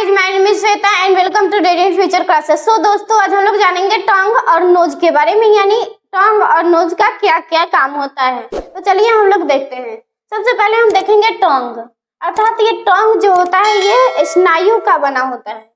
Guys, my name is Shweta and welcome to daily future classes. So दोस्तों, आज हम लोग जानेंगे टंग और नोज के बारे में, यानी टंग और नोज का क्या क्या काम होता है। तो चलिए हम लोग देखते हैं। सबसे पहले हम देखेंगे टंग, अर्थात ये टंग जो होता है ये स्नायु का बना होता है।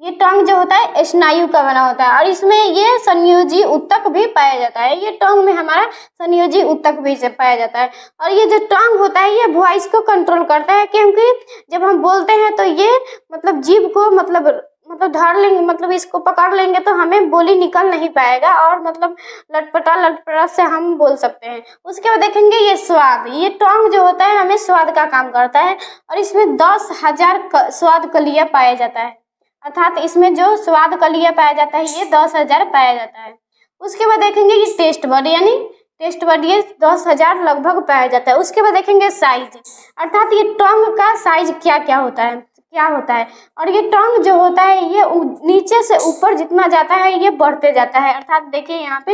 ये टंग जो होता है स्नायु का बना होता है और इसमें ये संयोजी ऊतक भी पाया जाता है। ये टंग में हमारा संयोजी ऊतक भी से पाया जाता है। और ये जो टंग होता है ये वॉइस को कंट्रोल करता है, क्योंकि जब हम बोलते हैं तो ये मतलब जीभ को मतलब धर लेंगे, मतलब इसको पकड़ लेंगे तो हमें बोली निकल नहीं पाएगा और मतलब लटपटा से हम बोल सकते हैं। उसके बाद देखेंगे ये स्वाद। ये टंग जो होता है हमें स्वाद का काम करता है और इसमें 10,000 स्वाद कलिया पाया जाता है, अर्थात इसमें जो स्वाद कलिया पाया जाता है ये 10,000 पाया जाता है। उसके बाद देखेंगे ये टेस्ट बड, यानी टेस्ट बड ये 10,000 लगभग पाया जाता है। उसके बाद देखेंगे साइज, अर्थात ये टंग का साइज क्या होता है। और ये टंग जो होता है ये नीचे से ऊपर जितना जाता है ये बढ़ते जाता है, अर्थात देखिए यहाँ पे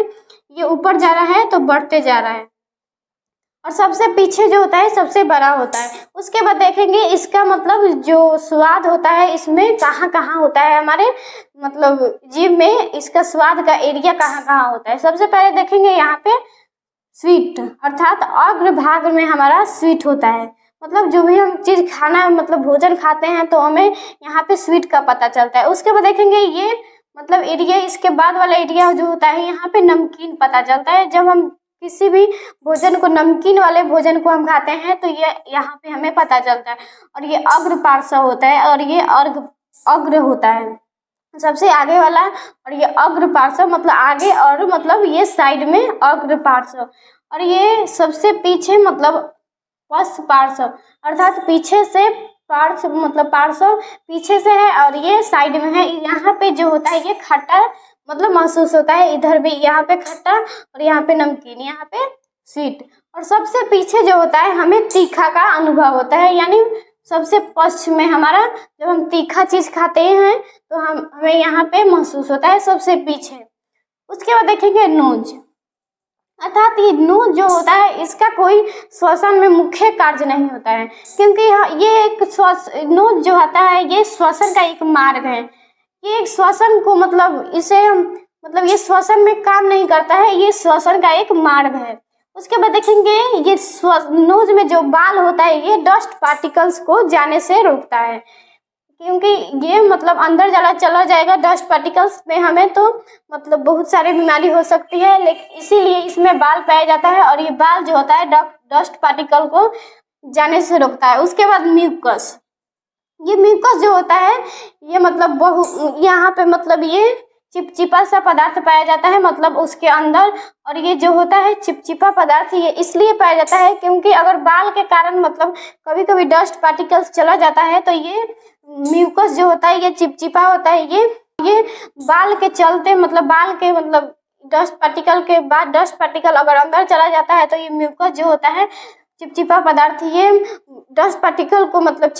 ये ऊपर जा रहा है तो बढ़ते जा रहा है और सबसे पीछे जो होता है सबसे बड़ा होता है। उसके बाद देखेंगे इसका मतलब जो स्वाद होता है इसमें कहाँ होता है, हमारे मतलब जीभ में इसका स्वाद का एरिया कहाँ होता है। सबसे पहले देखेंगे यहाँ पे स्वीट, अर्थात अग्र भाग में हमारा स्वीट होता है। मतलब जो भी हम चीज़ खाना मतलब भोजन खाते हैं तो हमें यहाँ पे स्वीट का पता चलता है। उसके बाद देखेंगे ये मतलब एरिया, इसके बाद वाला एरिया जो होता है यहाँ पे नमकीन पता चलता है। जब हम किसी भी भोजन को, नमकीन वाले भोजन को हम खाते हैं तो ये यहाँ पे हमें पता चलता है। और ये अग्र पार्श्व होता है और ये अग्र होता है सबसे आगे वाला, और ये अग्र पार्श्व मतलब आगे और मतलब ये साइड में अग्र पार्श्व, और ये सबसे पीछे मतलब पश्च पार्श्व, अर्थात पीछे से पार्श्व मतलब पार्श्व पीछे से है और ये साइड में है। यहाँ पे जो होता है ये खट्टा मतलब महसूस होता है, इधर भी यहाँ पे खट्टा और यहाँ पे नमकीन, यहाँ पे स्वीट। और सबसे पीछे जो होता है हमें तीखा का अनुभव होता है, यानी सबसे पश्चिम में हमारा जब हम तीखा चीज खाते हैं तो हमें यहाँ पे महसूस होता है सबसे पीछे। उसके बाद देखेंगे नोज, अर्थात ये नोज जो होता है इसका कोई श्वसन में मुख्य कार्य नहीं होता है, क्योंकि ये एक नोज जो होता है ये श्वसन का एक मार्ग है। ये एक श्वसन को मतलब इसे मतलब ये श्वसन में काम नहीं करता है, ये श्वसन का एक मार्ग है। उसके बाद देखेंगे ये नोज में जो बाल होता है ये डस्ट पार्टिकल्स को जाने से रोकता है, क्योंकि ये मतलब अंदर चला जाएगा डस्ट पार्टिकल्स में, हमें तो मतलब बहुत सारी बीमारी हो सकती है, लेकिन इसीलिए इसमें बाल पाया जाता है और ये बाल जो होता है डस्ट पार्टिकल को जाने से रोकता है। उसके बाद म्यूकस, ये म्यूकस जो होता है ये मतलब यहाँ पे मतलब ये चिपचिपा सा पदार्थ पाया जाता है मतलब उसके अंदर, और ये जो होता है चिपचिपा पदार्थ ये इसलिए पाया जाता है क्योंकि अगर बाल के कारण मतलब कभी कभी डस्ट पार्टिकल्स चला जाता है तो ये म्यूकस जो होता है ये चिपचिपा होता है। ये बाल के चलते मतलब बाल के मतलब डस्ट पार्टिकल के बाद डस्ट पार्टिकल अगर अंदर चला जाता है तो ये म्यूकस जो होता है चिपचिपा पदार्थ ये डस्ट पार्टिकल को मतलब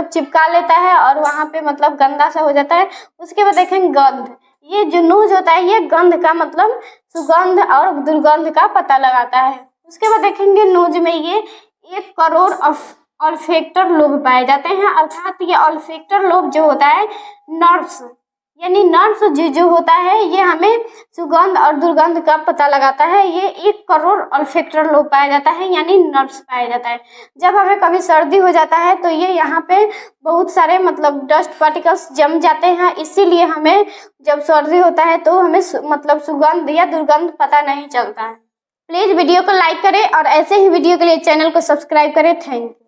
चिपका लेता है और वहाँ पे मतलब गंदा सा हो जाता है। उसके बाद देखेंगे गंध, ये जो नोज होता है ये गंध का मतलब सुगंध और दुर्गंध का पता लगाता है। उसके बाद देखेंगे नोज में ये 1 करोड़ ऑल्फैक्टर लोब पाए जाते हैं, अर्थात ये ऑल्फैक्टर लोब जो होता है नर्व्स, यानी नर्व्स जो होता है ये हमें सुगंध और दुर्गंध का पता लगाता है। ये 1 करोड़ ऑल्फैक्टर लोब पाया जाता है, यानी नर्व्स पाया जाता है। जब हमें कभी सर्दी हो जाता है तो ये यहाँ पे बहुत सारे मतलब डस्ट पार्टिकल्स जम जाते हैं, इसीलिए हमें जब सर्दी होता है तो हमें मतलब सुगंध या दुर्गंध पता नहीं चलता है। प्लीज़ वीडियो को लाइक करें और ऐसे ही वीडियो के लिए चैनल को सब्सक्राइब करें। Thank you.